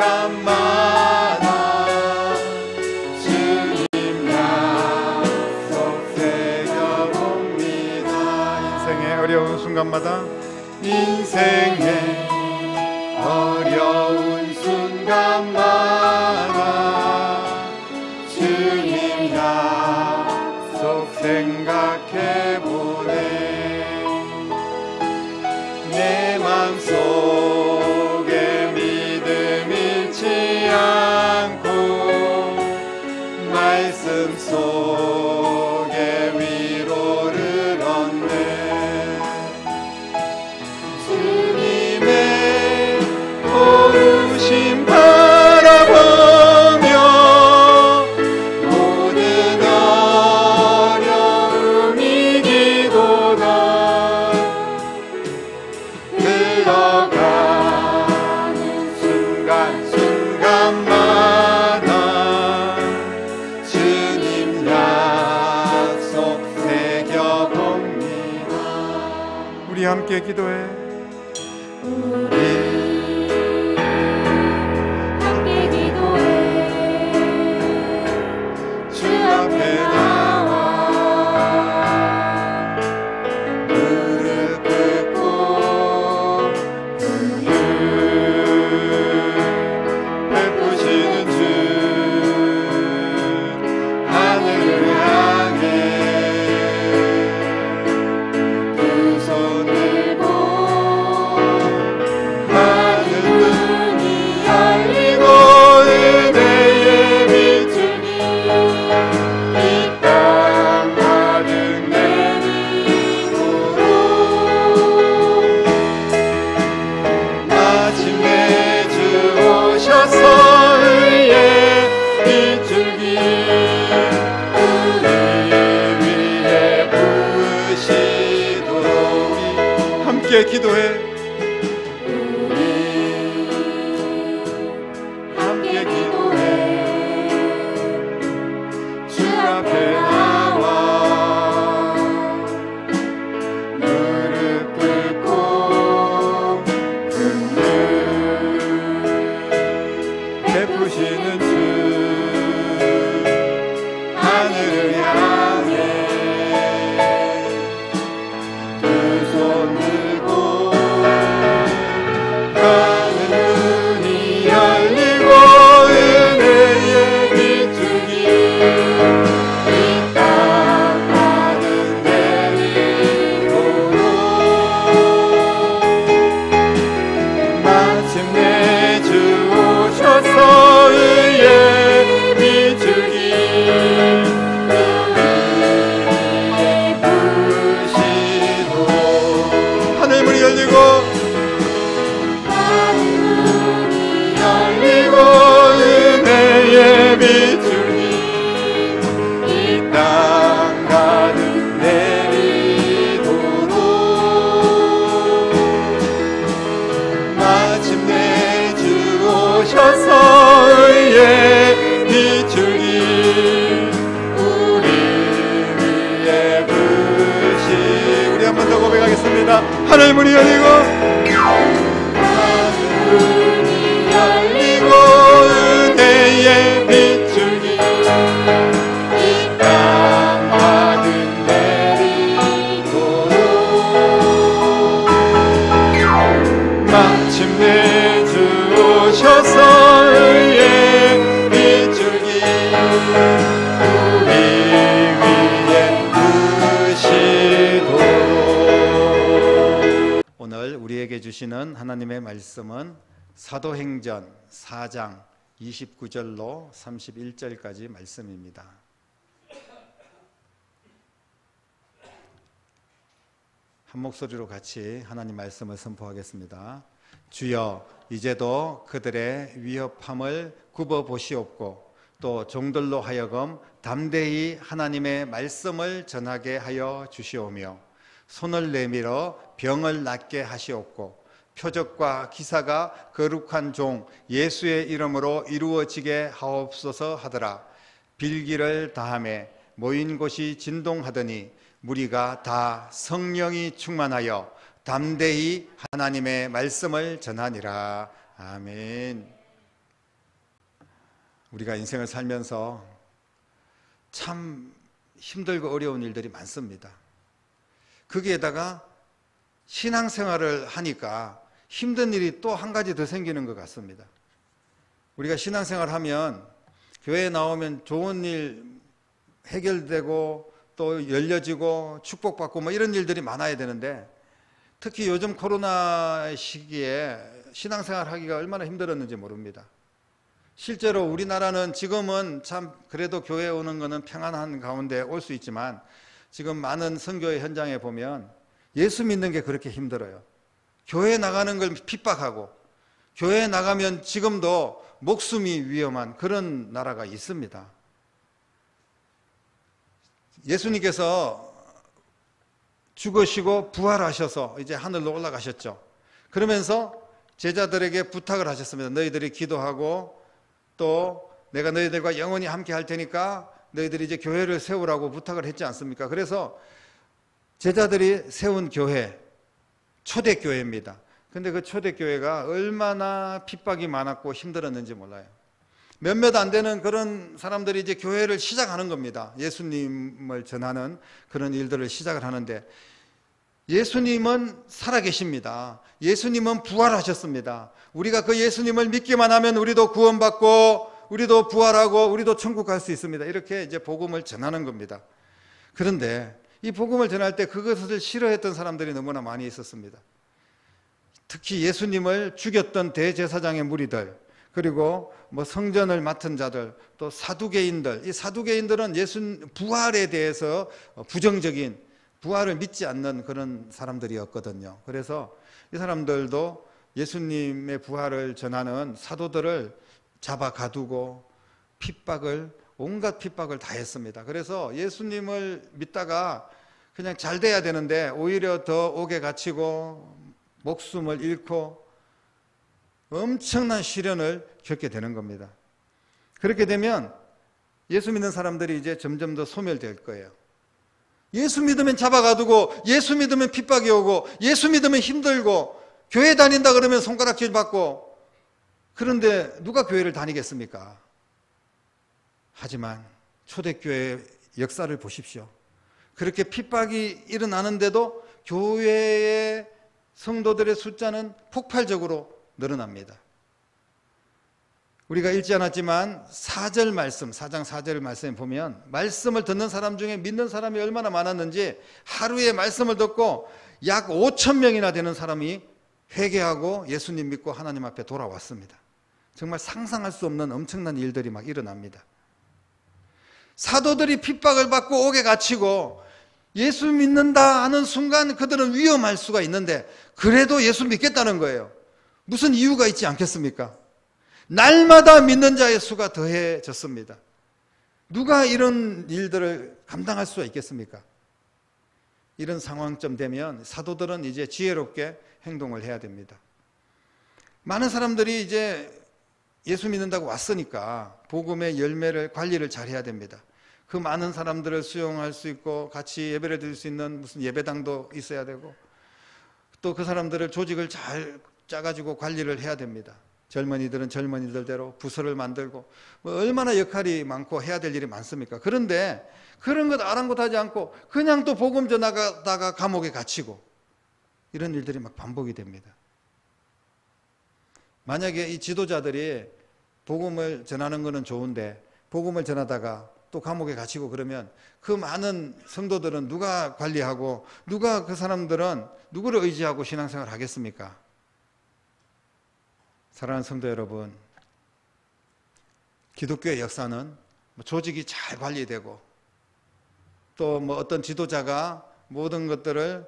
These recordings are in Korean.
순간마다 주님 약속 새겨봅니다. 인생의 어려운 순간마다, 인생의 어려운 순간마다 주님 약속 생각해보네. 내 맘속에 믿음 잃지 않고 말씀 속에 위로를 얻네. 주님의 도우심 바라보며 모든 어려움 이기고자 흘러가는 순간순간마다 주님 약속 새겨봅니다. 우리 함께 기도해. 우리 함께 기도해. 주 앞에 나와 무릎 꿇고 긍휼 베푸시는 주 하늘을 향해 두 손 들고 하늘 문이 열리고 은혜의 비추니 이 땅 가득 내리도록 마침내 주 오셔서 의의 비추기 우리 위해 부으시도록. 우리 함께 기도해. 우리 함께 기도해. 주 앞에 나와 무릎 꿇고 긍휼 베푸시는 주 하늘을 향해 두 손 들고 하늘 문이 열리고 은혜의 비추기 이 땅 가득 내리도록 마침내 주 오셔서 의의 비추기 우리에게 부으시도록. 하늘 문이 열리고 은혜의 비추기 이 땅 가득 내리도록 마침내 주 오셔서 의의 비추기 우리 위에 부으시. 우리 한 번 더 고백하겠습니다. 하늘 문이 열리고 은혜의 비추기 이 땅 가득 내리도록 마침내 주 오셔서 의의 비추기 우리 위에 부으시도록. 오늘 우리에게 주시는 하나님의 말씀은 사도행전 4장 29절로 31절까지 말씀입니다. 한 목소리로 같이 하나님 말씀을 선포하겠습니다. 주여, 이제도 그들의 위협함을 굽어보시옵고 또 종들로 하여금 담대히 하나님의 말씀을 전하게 하여 주시오며 손을 내밀어 병을 낫게 하시옵고 표적과 기사가 거룩한 종 예수의 이름으로 이루어지게 하옵소서 하더라. 빌기를 다하매 모인 곳이 진동하더니 무리가 다 성령이 충만하여 담대히 하나님의 말씀을 전하니라. 아멘. 우리가 인생을 살면서 참 힘들고 어려운 일들이 많습니다. 거기에다가 신앙생활을 하니까 힘든 일이 또 한 가지 더 생기는 것 같습니다. 우리가 신앙생활을 하면 교회에 나오면 좋은 일 해결되고 또 열려지고 축복받고 뭐 이런 일들이 많아야 되는데, 특히 요즘 코로나 시기에 신앙생활 하기가 얼마나 힘들었는지 모릅니다. 실제로 우리나라는 지금은 참 그래도 교회에 오는 것은 평안한 가운데 올 수 있지만, 지금 많은 선교의 현장에 보면 예수 믿는 게 그렇게 힘들어요. 교회 나가는 걸 핍박하고, 교회에 나가면 지금도 목숨이 위험한 그런 나라가 있습니다. 예수님께서 죽으시고 부활하셔서 이제 하늘로 올라가셨죠. 그러면서 제자들에게 부탁을 하셨습니다. 너희들이 기도하고 또 내가 너희들과 영원히 함께 할 테니까 너희들이 이제 교회를 세우라고 부탁을 했지 않습니까? 그래서 제자들이 세운 교회, 초대교회입니다. 근데 그 초대교회가 얼마나 핍박이 많았고 힘들었는지 몰라요. 몇몇 안 되는 그런 사람들이 이제 교회를 시작하는 겁니다. 예수님을 전하는 그런 일들을 시작을 하는데, 예수님은 살아계십니다. 예수님은 부활하셨습니다. 우리가 그 예수님을 믿기만 하면 우리도 구원받고 우리도 부활하고 우리도 천국 갈 수 있습니다. 이렇게 이제 복음을 전하는 겁니다. 그런데 이 복음을 전할 때 그것을 싫어했던 사람들이 너무나 많이 있었습니다. 특히 예수님을 죽였던 대제사장의 무리들, 그리고 뭐 성전을 맡은 자들, 또 사두개인들. 이 사두개인들은 예수 부활에 대해서 부정적인, 부활을 믿지 않는 그런 사람들이었거든요. 그래서 이 사람들도 예수님의 부활을 전하는 사도들을 잡아 가두고 온갖 핍박을 다 했습니다. 그래서 예수님을 믿다가 그냥 잘 돼야 되는데 오히려 더 옥에 갇히고 목숨을 잃고 엄청난 시련을 겪게 되는 겁니다. 그렇게 되면 예수 믿는 사람들이 이제 점점 더 소멸될 거예요. 예수 믿으면 잡아가두고, 예수 믿으면 핍박이 오고, 예수 믿으면 힘들고, 교회 다닌다 그러면 손가락질 받고, 그런데 누가 교회를 다니겠습니까? 하지만 초대교회의 역사를 보십시오. 그렇게 핍박이 일어나는데도 교회의 성도들의 숫자는 폭발적으로 늘어납니다. 우리가 읽지 않았지만 4절 말씀, 4장 4절 말씀에 보면 말씀을 듣는 사람 중에 믿는 사람이 얼마나 많았는지, 하루에 말씀을 듣고 약 5천 명이나 되는 사람이 회개하고 예수님 믿고 하나님 앞에 돌아왔습니다. 정말 상상할 수 없는 엄청난 일들이 막 일어납니다. 사도들이 핍박을 받고 옥에 갇히고 예수 믿는다 하는 순간 그들은 위험할 수가 있는데, 그래도 예수 믿겠다는 거예요. 무슨 이유가 있지 않겠습니까? 날마다 믿는 자의 수가 더해졌습니다. 누가 이런 일들을 감당할 수가 있겠습니까? 이런 상황쯤 되면 사도들은 이제 지혜롭게 행동을 해야 됩니다. 많은 사람들이 이제 예수 믿는다고 왔으니까 복음의 열매를 관리를 잘 해야 됩니다. 그 많은 사람들을 수용할 수 있고 같이 예배를 드릴 수 있는 무슨 예배당도 있어야 되고, 또 그 사람들을 조직을 잘 짜가지고 관리를 해야 됩니다. 젊은이들은 젊은이들대로 부서를 만들고, 뭐 얼마나 역할이 많고 해야 될 일이 많습니까? 그런데 그런 것 아랑곳하지 않고 그냥 또 복음 전하다가 감옥에 갇히고, 이런 일들이 막 반복이 됩니다. 만약에 이 지도자들이 복음을 전하는 것은 좋은데 복음을 전하다가 또 감옥에 갇히고 그러면 그 많은 성도들은 누가 관리하고, 누가 그 사람들은 누구를 의지하고 신앙생활을 하겠습니까? 사랑하는 성도 여러분, 기독교의 역사는 조직이 잘 관리되고 또 뭐 어떤 지도자가 모든 것들을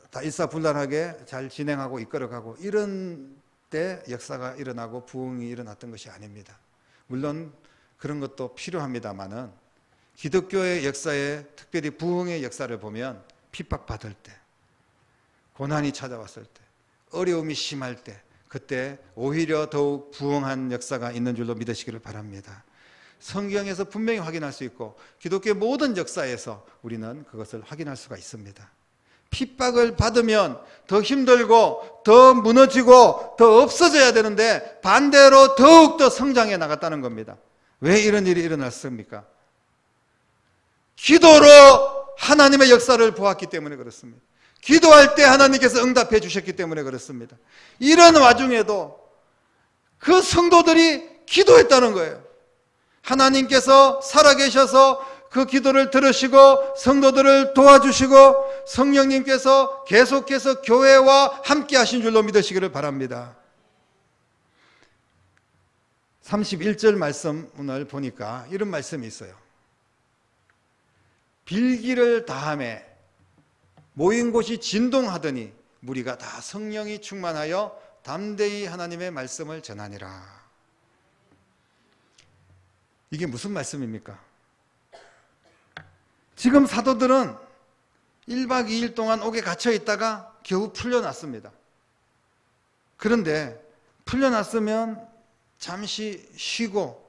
다 일사불란하게 잘 진행하고 이끌어가고, 이런 때 역사가 일어나고 부흥이 일어났던 것이 아닙니다. 물론 그런 것도 필요합니다만은, 기독교의 역사에, 특별히 부흥의 역사를 보면 핍박받을 때, 고난이 찾아왔을 때, 어려움이 심할 때, 그때 오히려 더욱 부흥한 역사가 있는 줄로 믿으시기를 바랍니다. 성경에서 분명히 확인할 수 있고 기독교의 모든 역사에서 우리는 그것을 확인할 수가 있습니다. 핍박을 받으면 더 힘들고 더 무너지고 더 없어져야 되는데 반대로 더욱더 성장해 나갔다는 겁니다. 왜 이런 일이 일어났습니까? 기도로 하나님의 역사를 보았기 때문에 그렇습니다. 기도할 때 하나님께서 응답해 주셨기 때문에 그렇습니다. 이런 와중에도 그 성도들이 기도했다는 거예요. 하나님께서 살아계셔서 그 기도를 들으시고 성도들을 도와주시고 성령님께서 계속해서 교회와 함께 하신 줄로 믿으시기를 바랍니다. 31절 말씀 오늘 보니까 이런 말씀이 있어요. 빌기를 다하매 모인 곳이 진동하더니 무리가 다 성령이 충만하여 담대히 하나님의 말씀을 전하니라. 이게 무슨 말씀입니까? 지금 사도들은 1박 2일 동안 옥에 갇혀 있다가 겨우 풀려났습니다. 그런데 풀려났으면 잠시 쉬고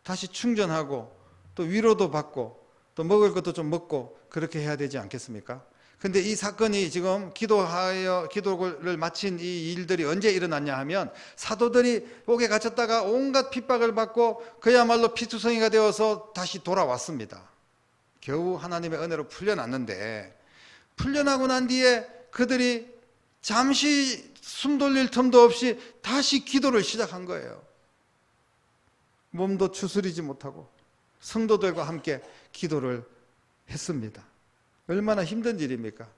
다시 충전하고 또 위로도 받고 또 먹을 것도 좀 먹고 그렇게 해야 되지 않겠습니까? 근데 이 사건이 지금 기도를 마친 이 일들이 언제 일어났냐 하면 사도들이 옥에 갇혔다가 온갖 핍박을 받고 그야말로 피투성이가 되어서 다시 돌아왔습니다. 겨우 하나님의 은혜로 풀려났는데 풀려나고 난 뒤에 그들이 잠시 숨 돌릴 틈도 없이 다시 기도를 시작한 거예요. 몸도 추스리지 못하고 성도들과 함께 기도를 했습니다. 얼마나 힘든 일입니까?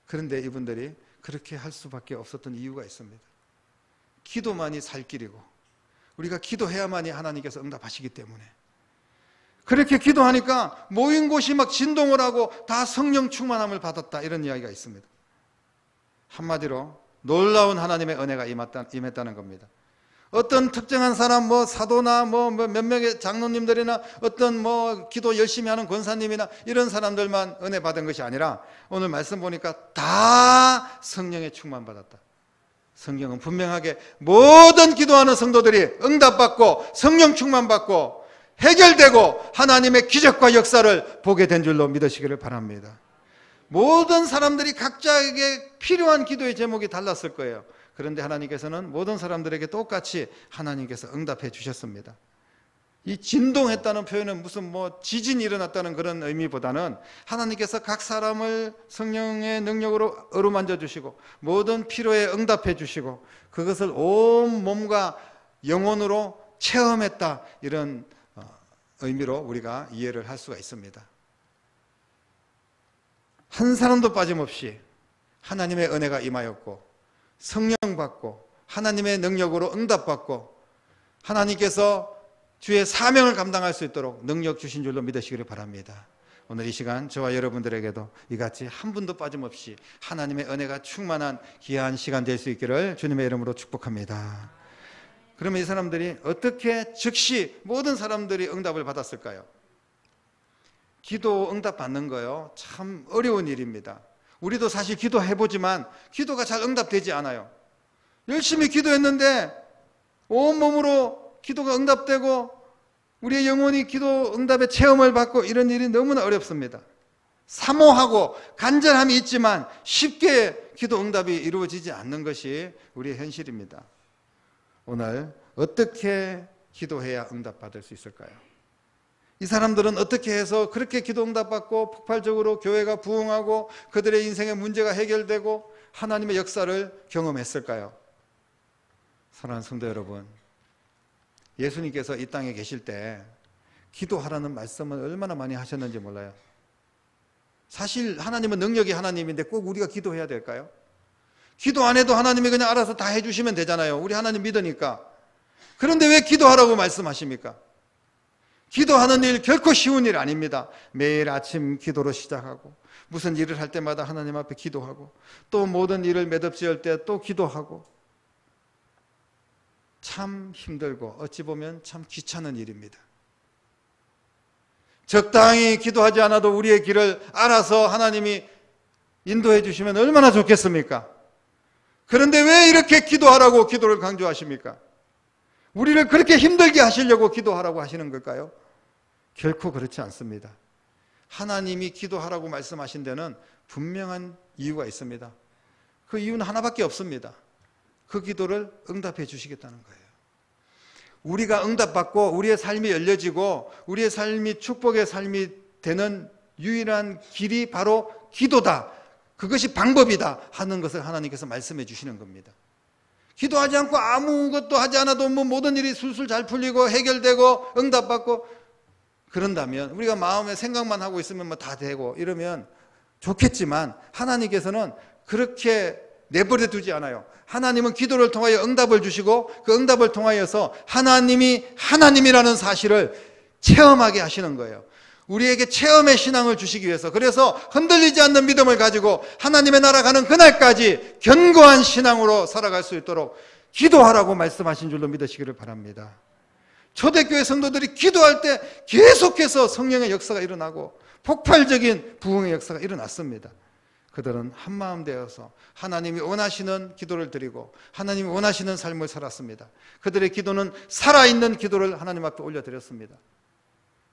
그런데 이분들이 그렇게 할 수밖에 없었던 이유가 있습니다. 기도만이 살 길이고 우리가 기도해야만이 하나님께서 응답하시기 때문에 그렇게 기도하니까 모인 곳이 막 진동을 하고 다 성령 충만함을 받았다 이런 이야기가 있습니다. 한마디로 놀라운 하나님의 은혜가 임했다는 겁니다. 어떤 특정한 사람 사도나 몇 명의 장로님들이나 어떤 기도 열심히 하는 권사님이나 이런 사람들만 은혜 받은 것이 아니라 오늘 말씀 보니까 다 성령에 충만받았다. 성경은 분명하게 모든 기도하는 성도들이 응답받고 성령 충만받고 해결되고 하나님의 기적과 역사를 보게 된 줄로 믿으시기를 바랍니다. 모든 사람들이 각자에게 필요한 기도의 제목이 달랐을 거예요. 그런데 하나님께서는 모든 사람들에게 똑같이 하나님께서 응답해 주셨습니다. 이 진동했다는 표현은 무슨 지진이 일어났다는 그런 의미보다는 하나님께서 각 사람을 성령의 능력으로 어루만져 주시고 모든 필요에 응답해 주시고 그것을 온 몸과 영혼으로 체험했다 이런 의미로 우리가 이해를 할 수가 있습니다. 한 사람도 빠짐없이 하나님의 은혜가 임하였고 성령 받고 하나님의 능력으로 응답받고 하나님께서 주의 사명을 감당할 수 있도록 능력 주신 줄로 믿으시기를 바랍니다. 오늘 이 시간 저와 여러분들에게도 이같이 한 분도 빠짐없이 하나님의 은혜가 충만한 귀한 시간 될 수 있기를 주님의 이름으로 축복합니다. 그러면 이 사람들이 어떻게 즉시 모든 사람들이 응답을 받았을까요? 기도 응답 받는 거요 참 어려운 일입니다. 우리도 사실 기도해보지만 기도가 잘 응답되지 않아요. 열심히 기도했는데 온몸으로 기도가 응답되고 우리의 영혼이 기도 응답의 체험을 받고 이런 일이 너무나 어렵습니다. 사모하고 간절함이 있지만 쉽게 기도 응답이 이루어지지 않는 것이 우리의 현실입니다. 오늘 어떻게 기도해야 응답받을 수 있을까요? 이 사람들은 어떻게 해서 그렇게 기도 응답받고 폭발적으로 교회가 부흥하고 그들의 인생의 문제가 해결되고 하나님의 역사를 경험했을까요? 사랑하는 성도 여러분, 예수님께서 이 땅에 계실 때 기도하라는 말씀을 얼마나 많이 하셨는지 몰라요. 사실 하나님은 능력이 하나님인데 꼭 우리가 기도해야 될까요? 기도 안 해도 하나님이 그냥 알아서 다 해주시면 되잖아요. 우리 하나님 믿으니까. 그런데 왜 기도하라고 말씀하십니까? 기도하는 일 결코 쉬운 일 아닙니다. 매일 아침 기도로 시작하고 무슨 일을 할 때마다 하나님 앞에 기도하고 또 모든 일을 매듭지을 때 또 기도하고 참 힘들고 어찌 보면 참 귀찮은 일입니다. 적당히 기도하지 않아도 우리의 길을 알아서 하나님이 인도해 주시면 얼마나 좋겠습니까? 그런데 왜 이렇게 기도하라고 기도를 강조하십니까? 우리를 그렇게 힘들게 하시려고 기도하라고 하시는 걸까요? 결코 그렇지 않습니다. 하나님이 기도하라고 말씀하신 데는 분명한 이유가 있습니다. 그 이유는 하나밖에 없습니다. 그 기도를 응답해 주시겠다는 거예요. 우리가 응답받고 우리의 삶이 열려지고 우리의 삶이 축복의 삶이 되는 유일한 길이 바로 기도다. 그것이 방법이다 하는 것을 하나님께서 말씀해 주시는 겁니다. 기도하지 않고 아무것도 하지 않아도 뭐 모든 일이 술술 잘 풀리고 해결되고 응답받고 그런다면, 우리가 마음에 생각만 하고 있으면 뭐 다 되고 이러면 좋겠지만, 하나님께서는 그렇게 내버려 두지 않아요. 하나님은 기도를 통하여 응답을 주시고 그 응답을 통하여서 하나님이 하나님이라는 사실을 체험하게 하시는 거예요. 우리에게 체험의 신앙을 주시기 위해서, 그래서 흔들리지 않는 믿음을 가지고 하나님의 나라 가는 그날까지 견고한 신앙으로 살아갈 수 있도록 기도하라고 말씀하신 줄로 믿으시기를 바랍니다. 초대교회 성도들이 기도할 때 계속해서 성령의 역사가 일어나고 폭발적인 부흥의 역사가 일어났습니다. 그들은 한마음 되어서 하나님이 원하시는 기도를 드리고 하나님이 원하시는 삶을 살았습니다. 그들의 기도는 살아있는 기도를 하나님 앞에 올려드렸습니다.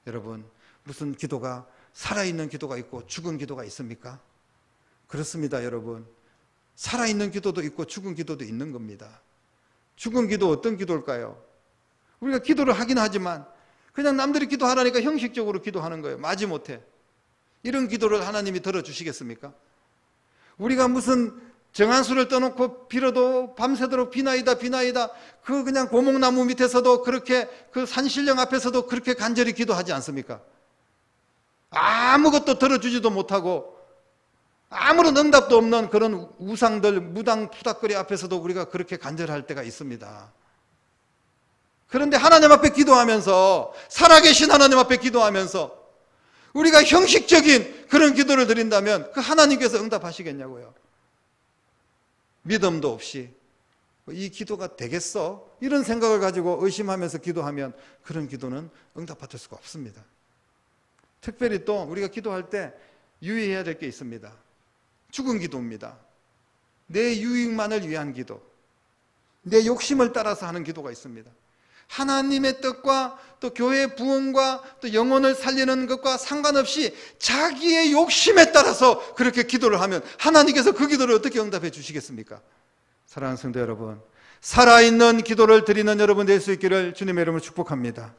여러분, 무슨 기도가 살아있는 기도가 있고 죽은 기도가 있습니까? 그렇습니다, 여러분. 살아있는 기도도 있고 죽은 기도도 있는 겁니다. 죽은 기도 어떤 기도일까요? 우리가 기도를 하긴 하지만 그냥 남들이 기도하라니까 형식적으로 기도하는 거예요. 마지못해. 이런 기도를 하나님이 들어주시겠습니까? 우리가 무슨 정한 수를 떠놓고 빌어도 밤새도록 비나이다 그 그냥 고목나무 밑에서도 그렇게, 그 산신령 앞에서도 그렇게 간절히 기도하지 않습니까? 아무것도 들어주지도 못하고 아무런 응답도 없는 그런 우상들 무당푸닥거리 앞에서도 우리가 그렇게 간절할 때가 있습니다. 그런데 하나님 앞에 기도하면서, 살아계신 하나님 앞에 기도하면서 우리가 형식적인 그런 기도를 드린다면 그 하나님께서 응답하시겠냐고요. 믿음도 없이 이 기도가 되겠어? 이런 생각을 가지고 의심하면서 기도하면 그런 기도는 응답받을 수가 없습니다. 특별히 또 우리가 기도할 때 유의해야 될 게 있습니다. 죽은 기도입니다. 내 유익만을 위한 기도, 내 욕심을 따라서 하는 기도가 있습니다. 하나님의 뜻과 또 교회의 부흥과 또 영혼을 살리는 것과 상관없이 자기의 욕심에 따라서 그렇게 기도를 하면 하나님께서 그 기도를 어떻게 응답해 주시겠습니까? 사랑하는 성도 여러분, 살아있는 기도를 드리는 여러분 될 수 있기를 주님의 이름으로 축복합니다.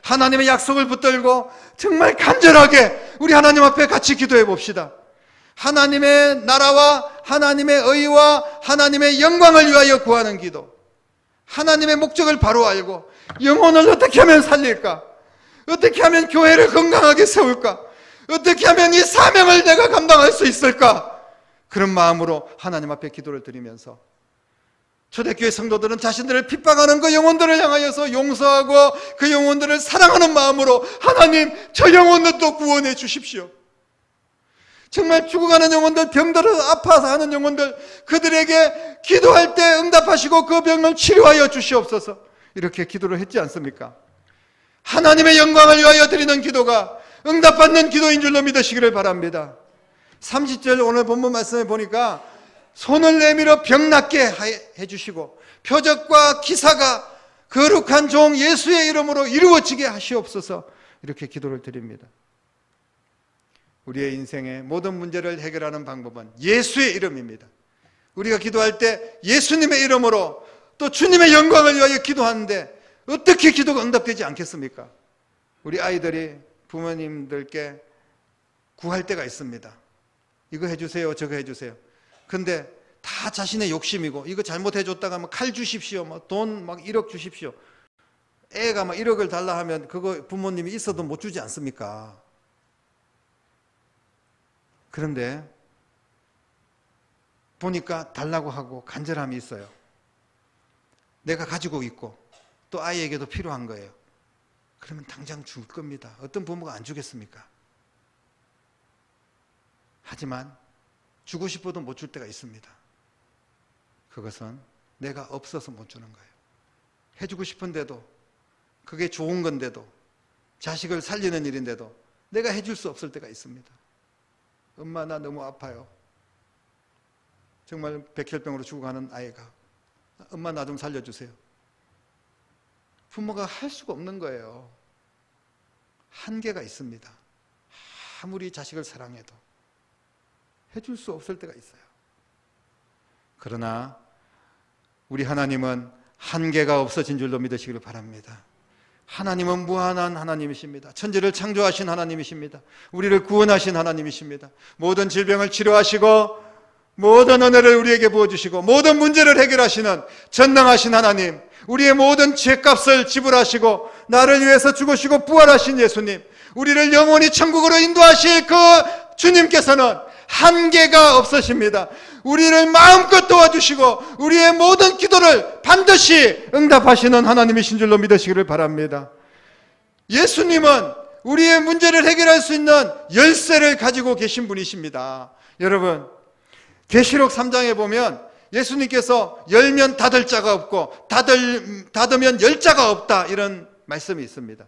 하나님의 약속을 붙들고 정말 간절하게 우리 하나님 앞에 같이 기도해 봅시다. 하나님의 나라와 하나님의 의와 하나님의 영광을 위하여 구하는 기도, 하나님의 목적을 바로 알고 영혼을 어떻게 하면 살릴까? 어떻게 하면 교회를 건강하게 세울까? 어떻게 하면 이 사명을 내가 감당할 수 있을까? 그런 마음으로 하나님 앞에 기도를 드리면서, 초대교회 성도들은 자신들을 핍박하는 그 영혼들을 향하여서 용서하고 그 영혼들을 사랑하는 마음으로 하나님, 저 영혼들도 구원해 주십시오. 정말 죽어가는 영혼들, 병들어 아파서 하는 영혼들, 그들에게 기도할 때 응답하시고 그 병을 치료하여 주시옵소서. 이렇게 기도를 했지 않습니까? 하나님의 영광을 위하여 드리는 기도가 응답받는 기도인 줄로 믿으시기를 바랍니다. 30절 오늘 본문 말씀에 보니까 손을 내밀어 병 낫게 해주시고 표적과 기사가 거룩한 종 예수의 이름으로 이루어지게 하시옵소서. 이렇게 기도를 드립니다. 우리의 인생의 모든 문제를 해결하는 방법은 예수의 이름입니다. 우리가 기도할 때 예수님의 이름으로 또 주님의 영광을 위하여 기도하는데 어떻게 기도가 응답되지 않겠습니까? 우리 아이들이 부모님들께 구할 때가 있습니다. 이거 해주세요, 저거 해주세요. 근데 다 자신의 욕심이고, 이거 잘못해줬다가 뭐 칼 주십시오, 뭐 돈 막 1억 주십시오. 애가 막 1억을 달라 하면 그거 부모님이 있어도 못 주지 않습니까? 그런데 보니까 달라고 하고 간절함이 있어요. 내가 가지고 있고 또 아이에게도 필요한 거예요. 그러면 당장 줄 겁니다. 어떤 부모가 안 주겠습니까? 하지만 주고 싶어도 못 줄 때가 있습니다. 그것은 내가 없어서 못 주는 거예요. 해주고 싶은데도, 그게 좋은 건데도, 자식을 살리는 일인데도 내가 해줄 수 없을 때가 있습니다. 엄마, 나 너무 아파요. 정말 백혈병으로 죽어가는 아이가, 엄마 나 좀 살려주세요. 부모가 할 수가 없는 거예요. 한계가 있습니다. 아무리 자식을 사랑해도 해줄 수 없을 때가 있어요. 그러나 우리 하나님은 한계가 없어진 줄로 믿으시기를 바랍니다. 하나님은 무한한 하나님이십니다. 천지를 창조하신 하나님이십니다. 우리를 구원하신 하나님이십니다. 모든 질병을 치료하시고 모든 은혜를 우리에게 부어주시고 모든 문제를 해결하시는 전능하신 하나님, 우리의 모든 죄값을 지불하시고 나를 위해서 죽으시고 부활하신 예수님, 우리를 영원히 천국으로 인도하실 그 주님께서는 한계가 없으십니다. 우리를 마음껏 도와주시고 우리의 모든 기도를 반드시 응답하시는 하나님이신 줄로 믿으시기를 바랍니다. 예수님은 우리의 문제를 해결할 수 있는 열쇠를 가지고 계신 분이십니다. 여러분, 계시록 3장에 보면 예수님께서 열면 닫을 자가 없고 닫으면 열 자가 없다, 이런 말씀이 있습니다.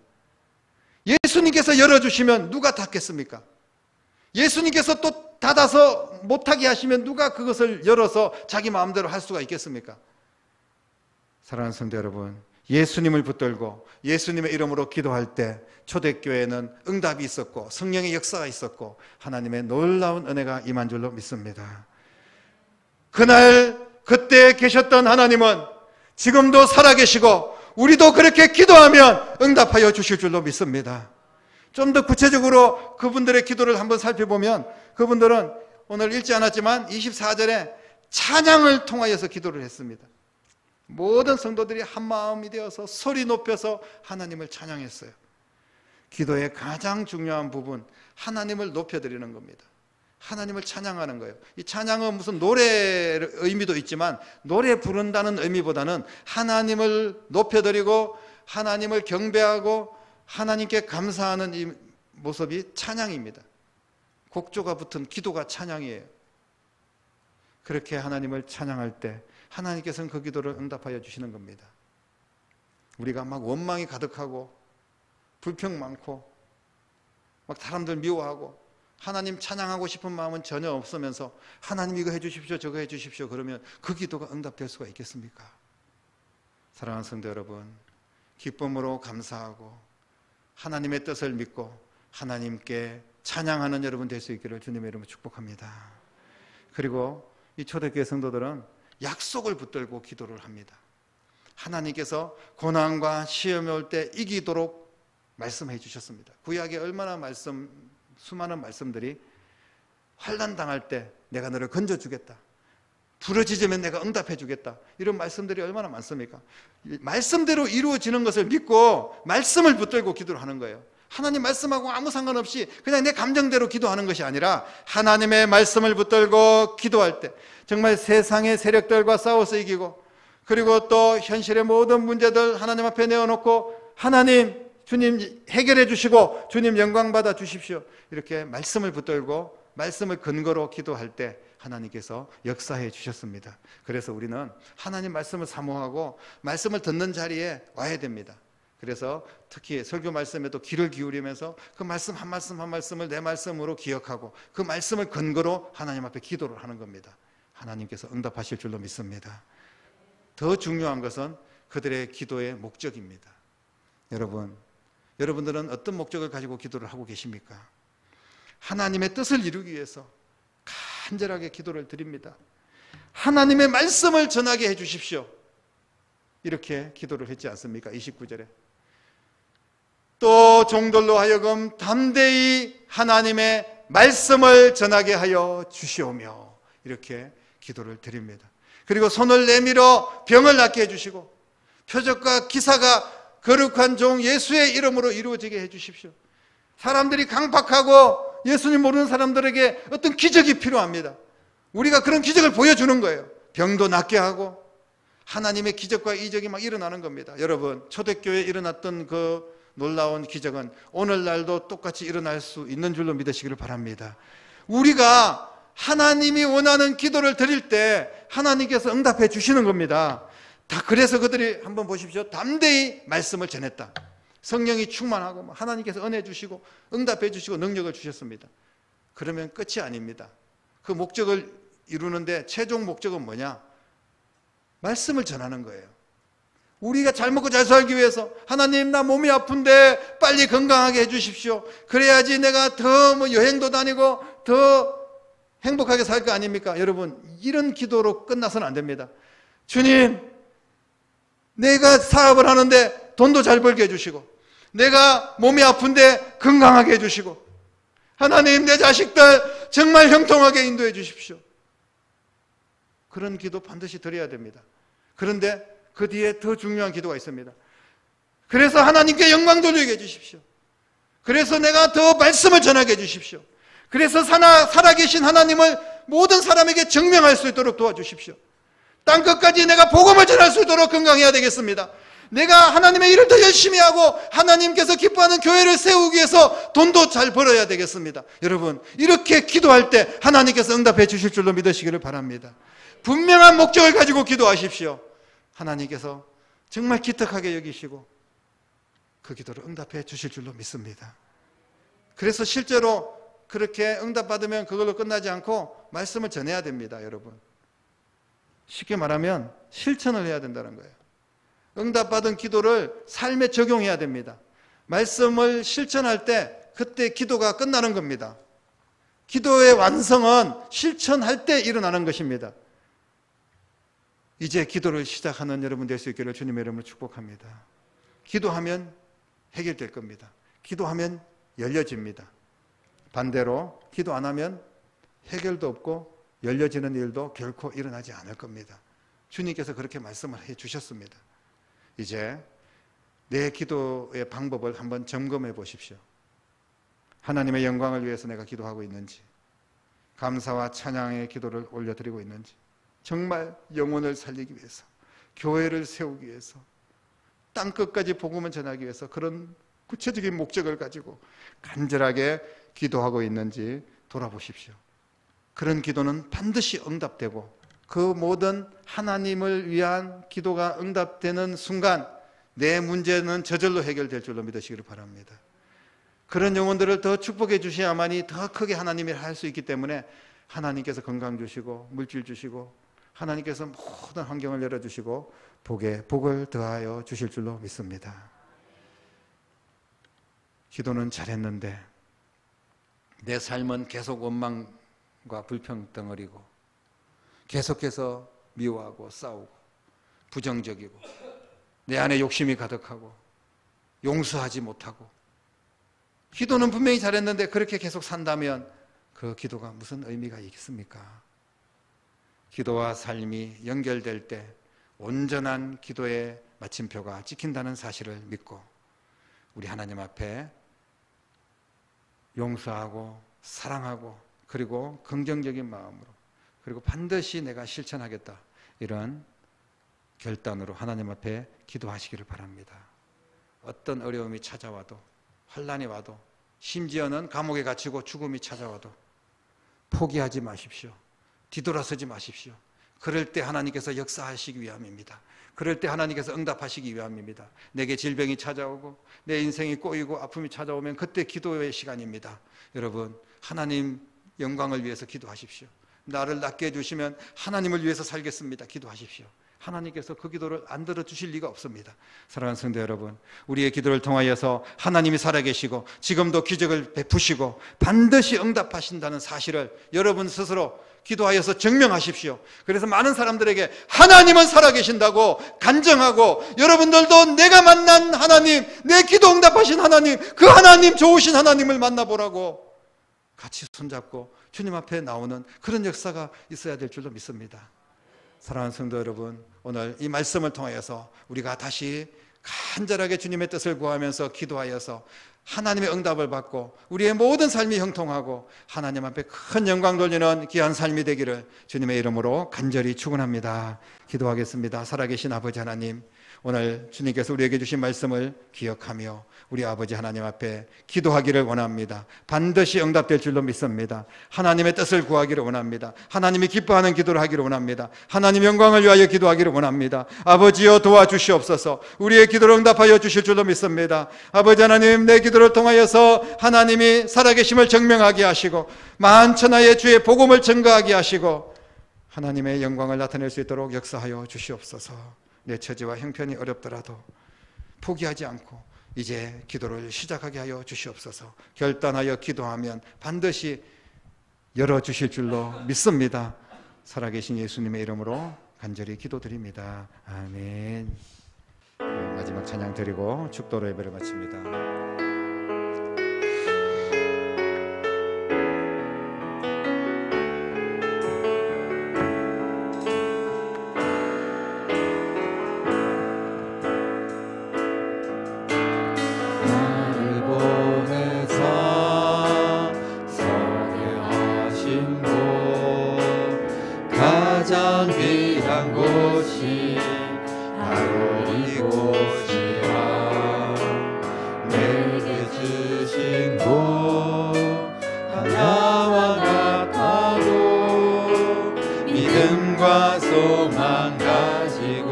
예수님께서 열어주시면 누가 닫겠습니까? 예수님께서 또 닫아서 못하게 하시면 누가 그것을 열어서 자기 마음대로 할 수가 있겠습니까? 사랑하는 성도 여러분, 예수님을 붙들고 예수님의 이름으로 기도할 때 초대교회는 응답이 있었고 성령의 역사가 있었고 하나님의 놀라운 은혜가 임한 줄로 믿습니다. 그날 그때 계셨던 하나님은 지금도 살아계시고 우리도 그렇게 기도하면 응답하여 주실 줄로 믿습니다. 좀 더 구체적으로 그분들의 기도를 한번 살펴보면 그분들은 오늘 읽지 않았지만 24절에 찬양을 통하여서 기도를 했습니다. 모든 성도들이 한마음이 되어서 소리 높여서 하나님을 찬양했어요. 기도의 가장 중요한 부분, 하나님을 높여드리는 겁니다. 하나님을 찬양하는 거예요. 이 찬양은 무슨 노래 의미도 있지만 노래 부른다는 의미보다는 하나님을 높여드리고 하나님을 경배하고 하나님께 감사하는 이 모습이 찬양입니다. 곡조가 붙은 기도가 찬양이에요. 그렇게 하나님을 찬양할 때 하나님께서는 그 기도를 응답하여 주시는 겁니다. 우리가 막 원망이 가득하고 불평 많고 막 사람들 미워하고 하나님 찬양하고 싶은 마음은 전혀 없으면서 하나님 이거 해주십시오 저거 해주십시오 그러면 그 기도가 응답될 수가 있겠습니까? 사랑하는 성도 여러분, 기쁨으로 감사하고 하나님의 뜻을 믿고 하나님께 찬양하는 여러분 될 수 있기를 주님의 이름으로 축복합니다. 그리고 이 초대교회 성도들은 약속을 붙들고 기도를 합니다. 하나님께서 고난과 시험이 올 때 이기도록 말씀해 주셨습니다. 구약에 얼마나 수많은 말씀들이 환난 당할 때 내가 너를 건져주겠다, 부러지면 내가 응답해 주겠다, 이런 말씀들이 얼마나 많습니까? 말씀대로 이루어지는 것을 믿고 말씀을 붙들고 기도를 하는 거예요. 하나님 말씀하고 아무 상관없이 그냥 내 감정대로 기도하는 것이 아니라 하나님의 말씀을 붙들고 기도할 때 정말 세상의 세력들과 싸워서 이기고, 그리고 또 현실의 모든 문제들 하나님 앞에 내어놓고 하나님, 주님 해결해 주시고 주님 영광 받아 주십시오, 이렇게 말씀을 붙들고 말씀을 근거로 기도할 때 하나님께서 역사해 주셨습니다. 그래서 우리는 하나님 말씀을 사모하고 말씀을 듣는 자리에 와야 됩니다. 그래서 특히 설교 말씀에도 귀를 기울이면서 그 말씀 한 말씀 한 말씀을 내 말씀으로 기억하고 그 말씀을 근거로 하나님 앞에 기도를 하는 겁니다. 하나님께서 응답하실 줄로 믿습니다. 더 중요한 것은 그들의 기도의 목적입니다. 여러분들은 어떤 목적을 가지고 기도를 하고 계십니까? 하나님의 뜻을 이루기 위해서 간절하게 기도를 드립니다. 하나님의 말씀을 전하게 해 주십시오, 이렇게 기도를 했지 않습니까? 29절에 또 종들로 하여금 담대히 하나님의 말씀을 전하게 하여 주시오며, 이렇게 기도를 드립니다. 그리고 손을 내밀어 병을 낫게 해주시고 표적과 기사가 거룩한 종 예수의 이름으로 이루어지게 해주십시오. 사람들이 강박하고 예수님 모르는 사람들에게 어떤 기적이 필요합니다. 우리가 그런 기적을 보여주는 거예요. 병도 낫게 하고 하나님의 기적과 이적이 막 일어나는 겁니다. 여러분, 초대교회에 일어났던 그 놀라운 기적은 오늘날도 똑같이 일어날 수 있는 줄로 믿으시기를 바랍니다. 우리가 하나님이 원하는 기도를 드릴 때 하나님께서 응답해 주시는 겁니다. 다 그래서 그들이 한번 보십시오. 담대히 말씀을 전했다. 성령이 충만하고 하나님께서 은혜 주시고 응답해 주시고 능력을 주셨습니다. 그러면 끝이 아닙니다. 그 목적을 이루는데 최종 목적은 뭐냐? 말씀을 전하는 거예요. 우리가 잘 먹고 잘 살기 위해서 하나님 나 몸이 아픈데 빨리 건강하게 해 주십시오. 그래야지 내가 더 여행도 다니고 더 행복하게 살 거 아닙니까? 여러분, 이런 기도로 끝나서는 안 됩니다. 주님, 내가 사업을 하는데 돈도 잘 벌게 해주시고, 내가 몸이 아픈데 건강하게 해주시고, 하나님, 내 자식들 정말 형통하게 인도해 주십시오. 그런 기도 반드시 드려야 됩니다. 그런데 그 뒤에 더 중요한 기도가 있습니다. 그래서 하나님께 영광 돌리게 해주십시오. 그래서 내가 더 말씀을 전하게 해주십시오. 그래서 살아계신 하나님을 모든 사람에게 증명할 수 있도록 도와주십시오. 땅끝까지 내가 복음을 전할 수 있도록 건강해야 되겠습니다. 내가 하나님의 일을 더 열심히 하고 하나님께서 기뻐하는 교회를 세우기 위해서 돈도 잘 벌어야 되겠습니다. 여러분, 이렇게 기도할 때 하나님께서 응답해 주실 줄로 믿으시기를 바랍니다. 분명한 목적을 가지고 기도하십시오. 하나님께서 정말 기특하게 여기시고 그 기도를 응답해 주실 줄로 믿습니다. 그래서 실제로 그렇게 응답받으면 그걸로 끝나지 않고 말씀을 전해야 됩니다. 여러분, 쉽게 말하면 실천을 해야 된다는 거예요. 응답받은 기도를 삶에 적용해야 됩니다. 말씀을 실천할 때 그때 기도가 끝나는 겁니다. 기도의 완성은 실천할 때 일어나는 것입니다. 이제 기도를 시작하는 여러분 될 수 있기를 주님의 이름으로 축복합니다. 기도하면 해결될 겁니다. 기도하면 열려집니다. 반대로 기도 안 하면 해결도 없고 열려지는 일도 결코 일어나지 않을 겁니다. 주님께서 그렇게 말씀을 해 주셨습니다. 이제 내 기도의 방법을 한번 점검해 보십시오. 하나님의 영광을 위해서 내가 기도하고 있는지, 감사와 찬양의 기도를 올려드리고 있는지, 정말 영혼을 살리기 위해서, 교회를 세우기 위해서, 땅끝까지 복음을 전하기 위해서 그런 구체적인 목적을 가지고 간절하게 기도하고 있는지 돌아보십시오. 그런 기도는 반드시 응답되고 그 모든 하나님을 위한 기도가 응답되는 순간 내 문제는 저절로 해결될 줄로 믿으시기를 바랍니다. 그런 영혼들을 더 축복해 주셔야만이 더 크게 하나님이 할 수 있기 때문에 하나님께서 건강 주시고 물질 주시고 하나님께서 모든 환경을 열어주시고 복을 더하여 주실 줄로 믿습니다. 기도는 잘했는데 내 삶은 계속 원망과 불평덩어리고 계속해서 미워하고 싸우고 부정적이고 내 안에 욕심이 가득하고 용서하지 못하고, 기도는 분명히 잘했는데 그렇게 계속 산다면 그 기도가 무슨 의미가 있겠습니까? 기도와 삶이 연결될 때 온전한 기도의 마침표가 찍힌다는 사실을 믿고 우리 하나님 앞에 용서하고 사랑하고 그리고 긍정적인 마음으로 그리고 반드시 내가 실천하겠다, 이런 결단으로 하나님 앞에 기도하시기를 바랍니다. 어떤 어려움이 찾아와도, 환난이 와도, 심지어는 감옥에 갇히고 죽음이 찾아와도 포기하지 마십시오. 뒤돌아서지 마십시오. 그럴 때 하나님께서 역사하시기 위함입니다. 그럴 때 하나님께서 응답하시기 위함입니다. 내게 질병이 찾아오고 내 인생이 꼬이고 아픔이 찾아오면 그때 기도의 시간입니다. 여러분, 하나님 영광을 위해서 기도하십시오. 나를 낫게 해주시면 하나님을 위해서 살겠습니다. 기도하십시오. 하나님께서 그 기도를 안 들어주실 리가 없습니다. 사랑하는 성도 여러분, 우리의 기도를 통하여서 하나님이 살아계시고 지금도 기적을 베푸시고 반드시 응답하신다는 사실을 여러분 스스로 기도하여서 증명하십시오. 그래서 많은 사람들에게 하나님은 살아계신다고 간증하고, 여러분들도 내가 만난 하나님, 내 기도 응답하신 하나님, 그 하나님, 좋으신 하나님을 만나보라고 같이 손잡고 주님 앞에 나오는 그런 역사가 있어야 될 줄로 믿습니다. 사랑하는 성도 여러분, 오늘 이 말씀을 통하여서 우리가 다시 간절하게 주님의 뜻을 구하면서 기도하여서 하나님의 응답을 받고 우리의 모든 삶이 형통하고 하나님 앞에 큰 영광 돌리는 귀한 삶이 되기를 주님의 이름으로 간절히 축원합니다. 기도하겠습니다. 살아계신 아버지 하나님, 오늘 주님께서 우리에게 주신 말씀을 기억하며 우리 아버지 하나님 앞에 기도하기를 원합니다. 반드시 응답될 줄로 믿습니다. 하나님의 뜻을 구하기를 원합니다. 하나님이 기뻐하는 기도를 하기를 원합니다. 하나님 영광을 위하여 기도하기를 원합니다. 아버지여 도와주시옵소서. 우리의 기도를 응답하여 주실 줄로 믿습니다. 아버지 하나님, 내 기도를 통하여서 하나님이 살아계심을 증명하게 하시고 만천하의 주의 복음을 증거하게 하시고 하나님의 영광을 나타낼 수 있도록 역사하여 주시옵소서. 내 처지와 형편이 어렵더라도 포기하지 않고 이제 기도를 시작하게 하여 주시옵소서. 결단하여 기도하면 반드시 열어주실 줄로 믿습니다. 살아계신 예수님의 이름으로 간절히 기도드립니다. 아멘. 마지막 찬양 드리고 축도로 예배를 마칩니다. 가장 귀한 곳이 바로 이곳이라. 내게 주신 곳 하나와 같아도 믿음과 소망 가지고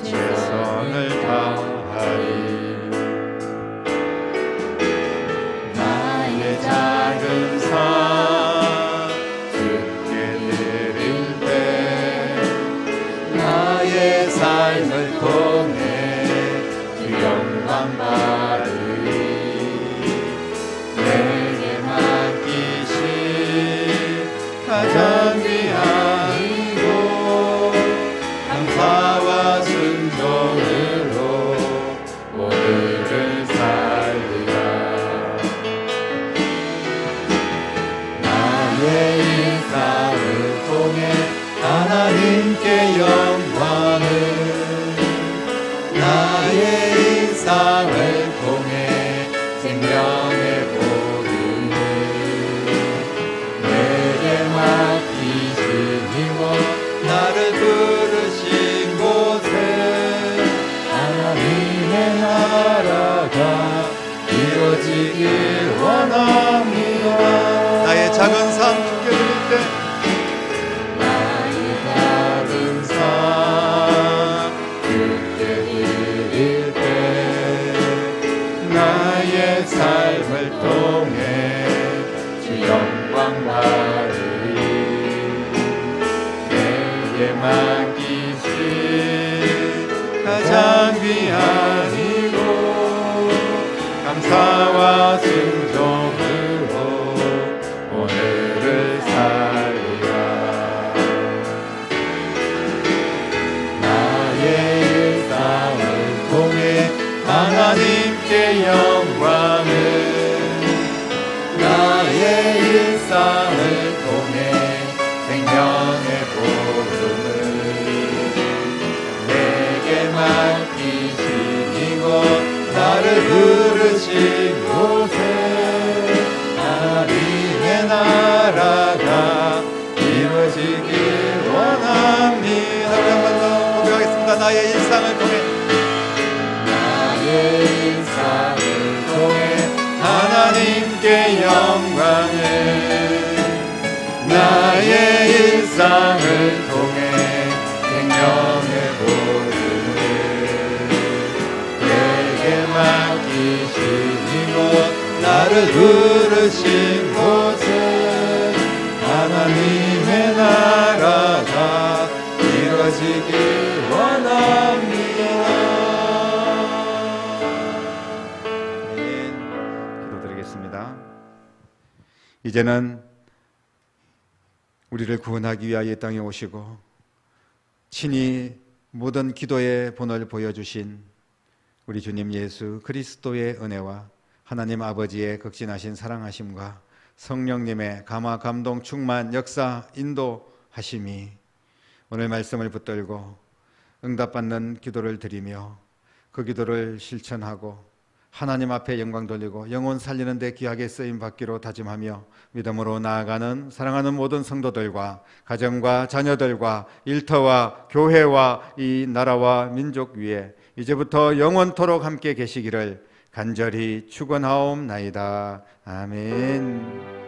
최선을 다하리. 나의 작은 삶 삶을 통해 주 영광 받으리. 내게 맡기신 가장 귀한 이곳 감사와 순종으로 오늘을 살리라. 나의 일상을 통해 하나님께 영광을, 나의 일상을 통해 생명의 복음을 내게 맡기신 이곳, 나를 부르신 곳에 하나님의 나라가 이루어지길 원합니다. 나의 작은 삶 주께 드릴 때 삶을 통해 주 영광 받으리. 내게 맡기신 가장 귀한 이곳 감사와 순종으로 오늘을 살리라. 나의 일상을 통해 하나님께 영광을, 나의 일상을 통해 생명의 복음을 내게 맡기신 이곳, 나를 부르신 곳에 하나님의 나라가 이루어지길 원합니다. 우리 한 번 더 고백하겠습니다. 나의 일상을 통해, 일상을 통해 하나님께 영광을, 나의 일상을 통해 생명의 복음을 내게 맡기신 이곳, 나를 부르신 곳에 하나님의 나라가 이루어지길 원합니다. 이제는 우리를 구원하기 위하여 이 땅에 오시고 친히 모든 기도의 본을 보여주신 우리 주님 예수 그리스도의 은혜와 하나님 아버지의 극진하신 사랑하심과 성령님의 감화 감동 충만 역사 인도하심이 오늘 말씀을 붙들고 응답받는 기도를 드리며 그 기도를 실천하고 하나님 앞에 영광 돌리고 영혼 살리는 데 귀하게 쓰임 받기로 다짐하며 믿음으로 나아가는 사랑하는 모든 성도들과 가정과 자녀들과 일터와 교회와 이 나라와 민족 위에 이제부터 영원토록 함께 계시기를 간절히 축원하옵나이다. 아멘.